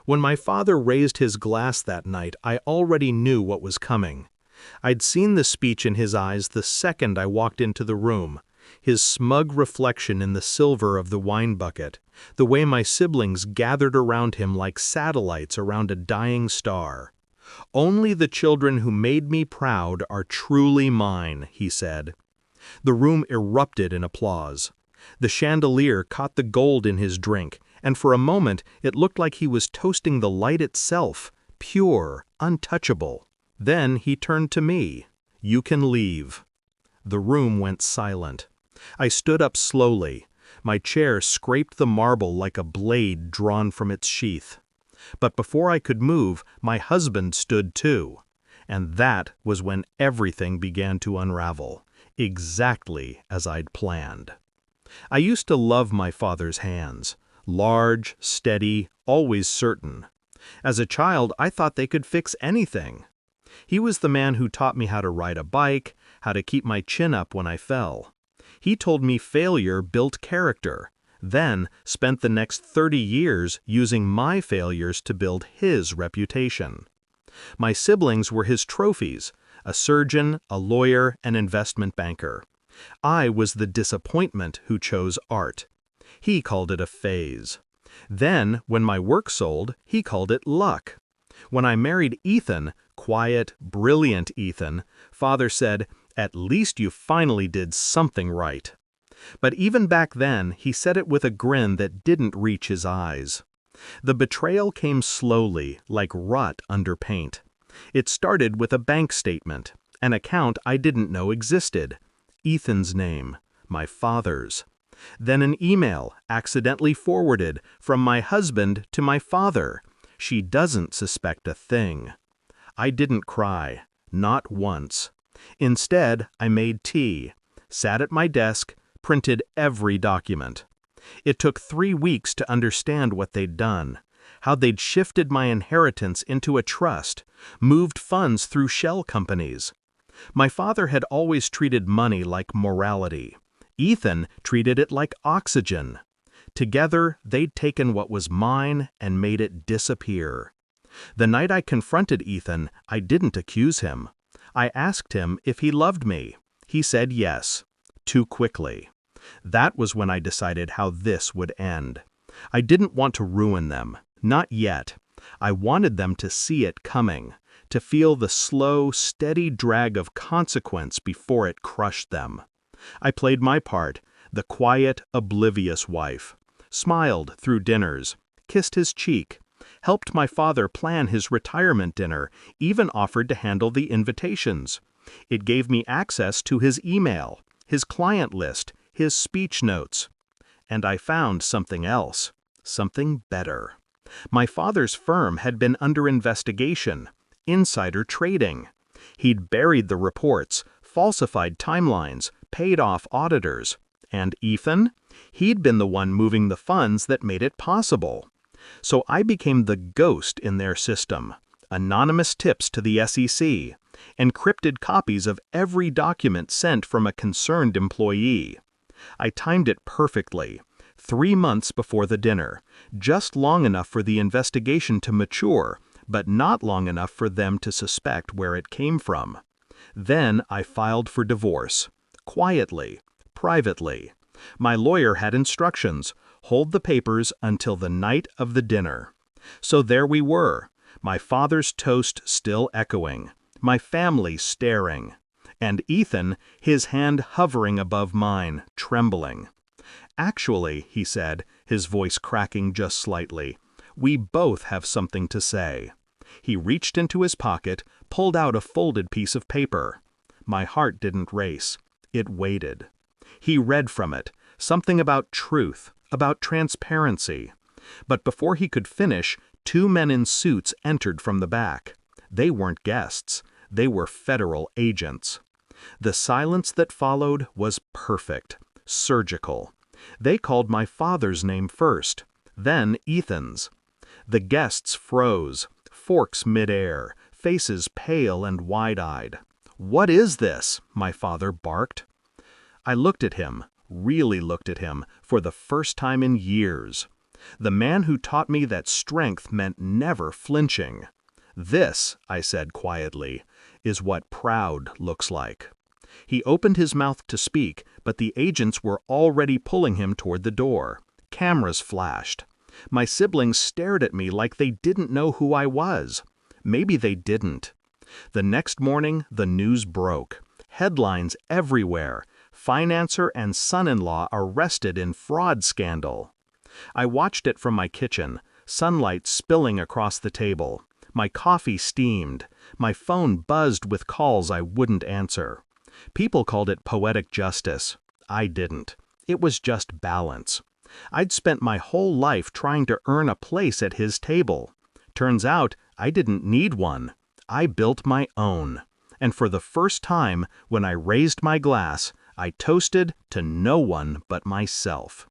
When my father raised his glass that night, I already knew what was coming. I'd seen the speech in his eyes the second I walked into the room, his smug reflection in the silver of the wine bucket, the way my siblings gathered around him like satellites around a dying star. "Only the children who made me proud are truly mine," he said. The room erupted in applause. The chandelier caught the gold in his drink, and for a moment it looked like he was toasting the light itself, pure, untouchable. Then he turned to me. "You can leave." The room went silent. I stood up slowly. My chair scraped the marble like a blade drawn from its sheath. But before I could move, my husband stood too. And that was when everything began to unravel, exactly as I'd planned. I used to love my father's hands. Large, steady, always certain. As a child, I thought they could fix anything. He was the man who taught me how to ride a bike, how to keep my chin up when I fell. He told me failure built character, then spent the next 30 years using my failures to build his reputation. My siblings were his trophies, a surgeon, a lawyer, an investment banker. I was the disappointment who chose art. He called it a phase. Then, when my work sold, he called it luck. When I married Ethan, quiet, brilliant Ethan, Father said, "At least you finally did something right." But even back then, he said it with a grin that didn't reach his eyes. The betrayal came slowly, like rot under paint. It started with a bank statement, an account I didn't know existed. Ethan's name, my father's. Then an email, accidentally forwarded, from my husband to my father. "She doesn't suspect a thing." I didn't cry, not once. Instead, I made tea, sat at my desk, printed every document. It took 3 weeks to understand what they'd done, how they'd shifted my inheritance into a trust, moved funds through shell companies. My father had always treated money like morality. Ethan treated it like oxygen. Together, they'd taken what was mine and made it disappear. The night I confronted Ethan, I didn't accuse him. I asked him if he loved me. He said yes, too quickly. That was when I decided how this would end. I didn't want to ruin them, not yet. I wanted them to see it coming, to feel the slow, steady drag of consequence before it crushed them. I played my part, the quiet, oblivious wife, smiled through dinners, kissed his cheek, helped my father plan his retirement dinner, even offered to handle the invitations. It gave me access to his email, his client list, his speech notes. And I found something else, something better. My father's firm had been under investigation, insider trading. He'd buried the reports, falsified timelines, paid off auditors. And Ethan? He'd been the one moving the funds that made it possible. So I became the ghost in their system. Anonymous tips to the SEC, encrypted copies of every document sent from a concerned employee. I timed it perfectly, 3 months before the dinner, just long enough for the investigation to mature, but not long enough for them to suspect where it came from. Then I filed for divorce, quietly, privately. My lawyer had instructions, hold the papers until the night of the dinner. So there we were, my father's toast still echoing, my family staring, and Ethan, his hand hovering above mine, trembling. "Actually," he said, his voice cracking just slightly, "we both have something to say." He reached into his pocket, pulled out a folded piece of paper. My heart didn't race. It waited. He read from it, something about truth, about transparency. But before he could finish, 2 men in suits entered from the back. They weren't guests. They were federal agents. The silence that followed was perfect, surgical. They called my father's name first, then Ethan's. The guests froze, forks midair, faces pale and wide-eyed. "What is this?" my father barked. I looked at him, really looked at him, for the first time in years. The man who taught me that strength meant never flinching. This, I said quietly, is what proud looks like. He opened his mouth to speak, but the agents were already pulling him toward the door. Cameras flashed. My siblings stared at me like they didn't know who I was. Maybe they didn't. The next morning, the news broke. Headlines everywhere. Financer and son-in-law arrested in fraud scandal. I watched it from my kitchen, sunlight spilling across the table. My coffee steamed. My phone buzzed with calls I wouldn't answer. People called it poetic justice. I didn't. It was just balance. I'd spent my whole life trying to earn a place at his table. Turns out I didn't need one. I built my own. And for the first time, when I raised my glass, I toasted to no one but myself.